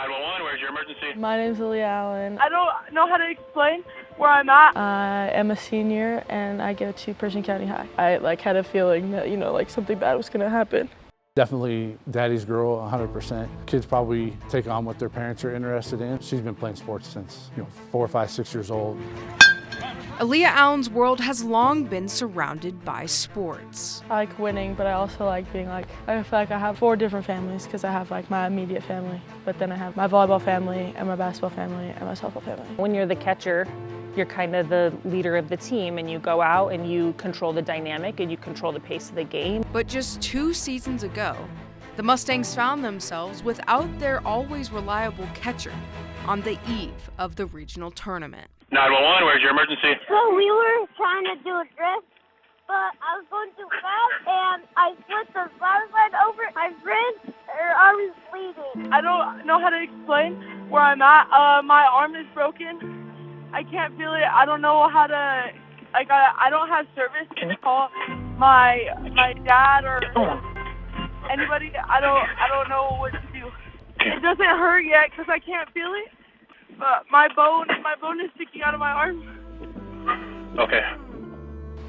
911, where's your emergency? My name's Aaliyah. I don't know how to explain where I'm at. I am a senior and I go to Pershing County High. I had a feeling that something bad was gonna happen. Definitely daddy's girl, 100%. Kids probably take on what their parents are interested in. She's been playing sports since 4, 5, 6 years old. Aaliyah Allen's world has long been surrounded by sports. I like winning, but I also like being I feel like I have 4 different families because I have my immediate family, but then I have my volleyball family and my basketball family and my softball family. When you're the catcher, you're kind of the leader of the team and you go out and you control the dynamic and you control the pace of the game. But just 2 seasons ago, the Mustangs found themselves without their always reliable catcher on the eve of the regional tournament. 911, where's your emergency? So we were trying to do a drift, but I was going too fast and I flipped the driver's side over. My friend, her arm is bleeding. I don't know how to explain where I'm at. My arm is broken. I can't feel it. I don't know how to, I don't have service to call my dad or anybody. I don't know what to do. It doesn't hurt yet because I can't feel it, but my bone is sticking out of my arm. Okay.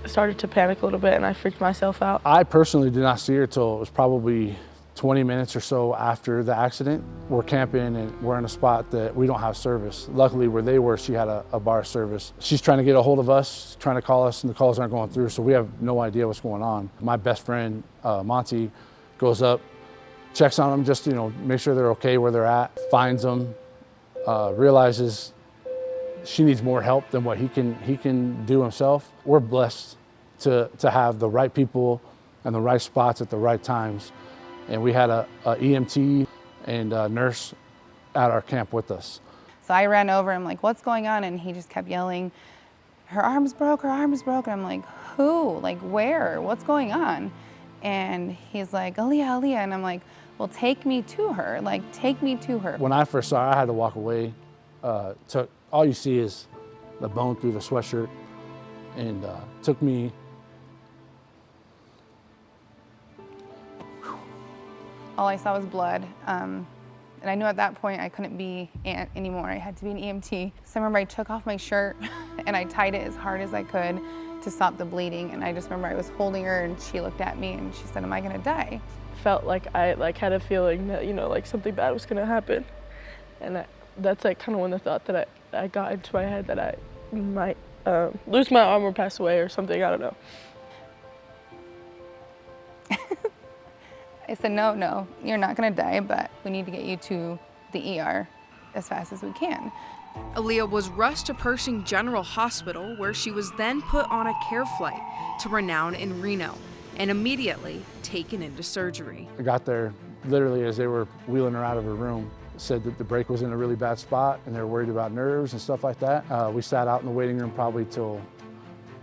I started to panic a little bit and I freaked myself out. I personally did not see her till it was probably 20 minutes or so after the accident. We're camping and we're in a spot that we don't have service. Luckily where they were, she had a bar service. She's trying to get a hold of us, trying to call us, and the calls aren't going through, so we have no idea what's going on. My best friend, Monty, goes up, checks on them, just make sure they're okay where they're at, finds them, realizes she needs more help than what he can do himself. We're blessed to have the right people and the right spots at the right times. And we had a EMT and a nurse at our camp with us. So I ran over, I'm like, what's going on? And he just kept yelling, her arm's broke, her arm is broken. I'm like, who? Like, where? What's going on? And he's like, Aaliyah, Aaliyah. And I'm like, well, take me to her. Like, take me to her. When I first saw her, I had to walk away. All you see is the bone through the sweatshirt. And took me, all I saw was blood. And I knew at that point I couldn't be Aunt anymore. I had to be an EMT. So I remember I took off my shirt and I tied it as hard as I could to stop the bleeding. And I just remember I was holding her and she looked at me and she said, am I gonna die? Felt like I had a feeling that something bad was gonna happen. And that's kind of when the thought that I got into my head that I might lose my arm or pass away or something, I don't know. I said, no, you're not gonna die, but we need to get you to the ER as fast as we can. Aaliyah was rushed to Pershing General Hospital, where she was then put on a care flight to Renown in Reno and immediately taken into surgery. I got there literally as they were wheeling her out of her room. Said that the break was in a really bad spot and they were worried about nerves and stuff like that. We sat out in the waiting room probably till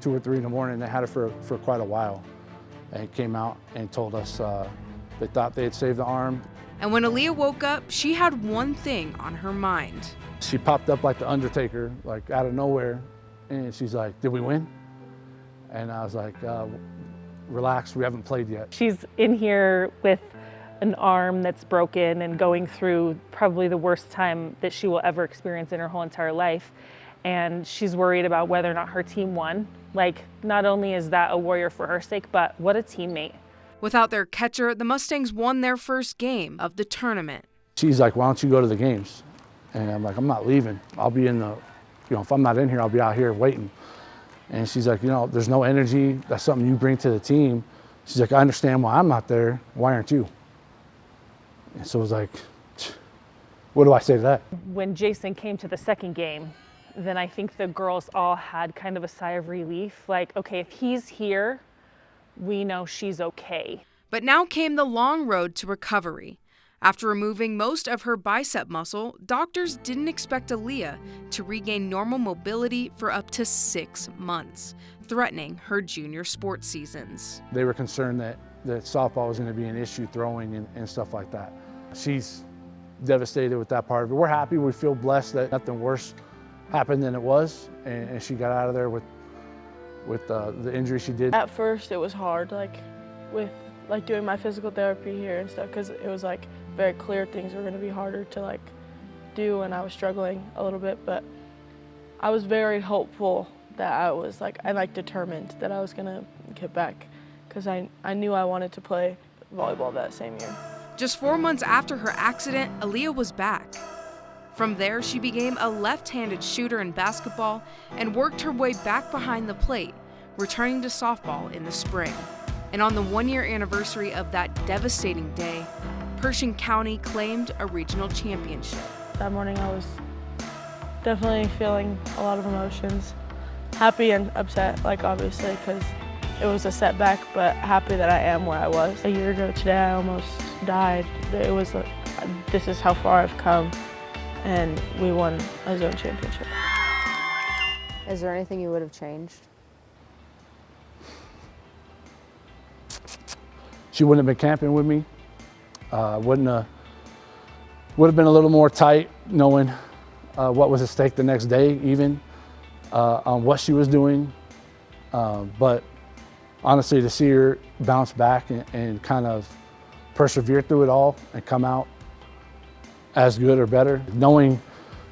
2 or 3 in the morning. They had her for quite a while and came out and told us they thought they had saved the arm. And when Aaliyah woke up, she had one thing on her mind. She popped up like the Undertaker, like out of nowhere, and she's like, did we win? And I was like, relax, we haven't played yet. She's in here with an arm that's broken and going through probably the worst time that she will ever experience in her whole entire life. And she's worried about whether or not her team won. Not only is that a warrior for her sake, but what a teammate. Without their catcher, the Mustangs won their first game of the tournament. She's like, why don't you go to the games? And I'm like, I'm not leaving. I'll be in the, if I'm not in here, I'll be out here waiting. And she's like, there's no energy. That's something you bring to the team. She's like, I understand why I'm not there. Why aren't you? And so it was like, what do I say to that? When Jason came to the second game, then I think the girls all had kind of a sigh of relief. Okay, if he's here, we know she's okay. But now came the long road to recovery. After removing most of her bicep muscle, doctors didn't expect Aaliyah to regain normal mobility for up to 6 months, threatening her junior sports seasons. They were concerned that softball was going to be an issue, throwing and stuff like that. She's devastated with that part of it. We're happy, we feel blessed that nothing worse happened than it was, and she got out of there with the injury she did. At first it was hard, with doing my physical therapy here and stuff, because it was very clear things were going to be harder to do, and I was struggling a little bit, but I was very hopeful that I was determined that I was gonna get back, because I knew I wanted to play volleyball that same year. Just 4 months after her accident, Aaliyah was back. From there, she became a left-handed shooter in basketball and worked her way back behind the plate, returning to softball in the spring. And on the 1-year anniversary of that devastating day, Pershing County claimed a regional championship. That morning I was definitely feeling a lot of emotions. Happy and upset, obviously, because it was a setback, but happy that I am where I was. A year ago today, I almost died. It was this is how far I've come, and we won a zone championship. Is there anything you would have changed? She wouldn't have been camping with me. Would have been a little more tight, knowing what was at stake the next day, even on what she was doing. But honestly, to see her bounce back and kind of persevere through it all and come out as good or better, knowing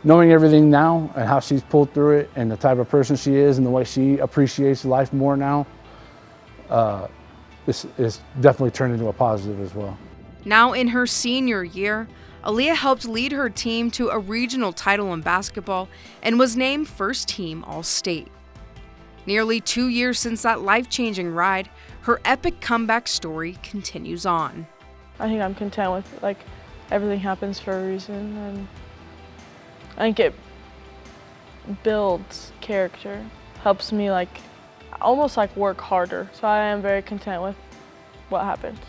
everything now and how she's pulled through it and the type of person she is and the way she appreciates life more now, this is definitely turned into a positive as well. Now in her senior year, Aaliyah helped lead her team to a regional title in basketball and was named first team All-State. Nearly 2 years since that life-changing ride, her epic comeback story continues on. I think I'm content with everything happens for a reason, and I think it builds character, helps me almost work harder. So I am very content with what happens.